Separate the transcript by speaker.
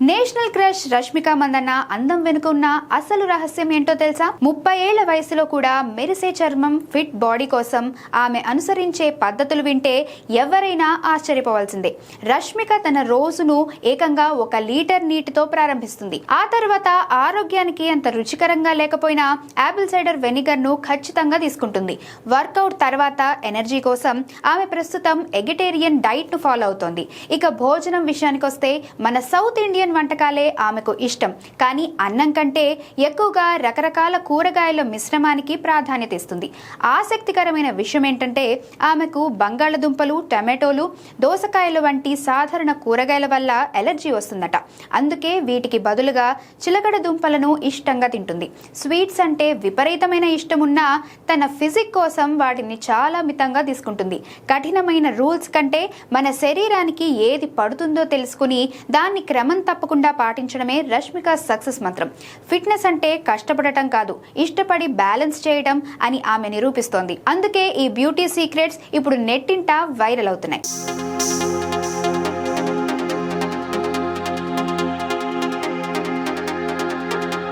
Speaker 1: National crush Rashmika Mandanna అందం వెనుక ఉన్న అసలు రహస్యం ఏంటో తెలుసా? 30 ఏళ్ల వయసులో కూడా మెరిసే చర్మం, ఫిట్ బాడీ కోసం ఆమె అనుసరించే పద్ధతులు వింటే ఎవరైనా ఆశ్చర్యపోవాల్సిందే. రష్మిక తన రోజును ఏకంగా 1 లీటర్ నీటితో ప్రారంభిస్తుంది. ఆ తర్వాత ఆరోగ్యానికి అంత రుచికరంగా లేకపోయినా యాపిల్ సైడర్ వెనిగర్ ను ఖచ్చితంగా తీసుకుంటుంది. వర్కౌట్ తర్వాత ఎనర్జీ కోసం ఆమె ప్రస్తుతం ఎగిటేరియన్ డైట్ ను ఫాలో అవుతోంది. ఇక భోజనం విషయానికి వస్తే మన సౌత్ ఇండియన్ వంటకాలే ఆమెకు ఇష్టం. కానీ అన్నం కంటే ఎక్కువగా రకరకాల కూరగాయల మిశ్రమానికి ప్రాధాన్యత ఇస్తుంది. ఆసక్తికరమైన విషయం ఏంటంటే ఆమెకు బంగాళదుంపలు, టమాటోలు, దోసకాయలు వంటి సాధారణ కూరగాయల వల్ల ఎలర్జీ వస్తుందట. అందుకే వీటికి బదులుగా చిలకడ దుంపలను ఇష్టంగా తింటుంది. స్వీట్స్ అంటే విపరీతమైన ఇష్టం ఉన్నా తన ఫిజిక్ కోసం వాటిని చాలా మితంగా తీసుకుంటుంది. కఠినమైన రూల్స్ కంటే మన శరీరానికి ఏది పడుతుందో తెలుసుకుని దాన్ని క్రమం తప్పకుండా పాటించడమే రష్మిక సక్సెస్ మంత్రం. ఫిట్నెస్ అంటే కష్టపడటం కాదు, ఇష్టపడి బ్యాలెన్స్ చేయడం అని ఆమె నిరూపిస్తోంది. అందుకే ఈ బ్యూటీ సీక్రెట్స్ ఇప్పుడు నెట్టింట వైరల్ అవుతున్నాయి.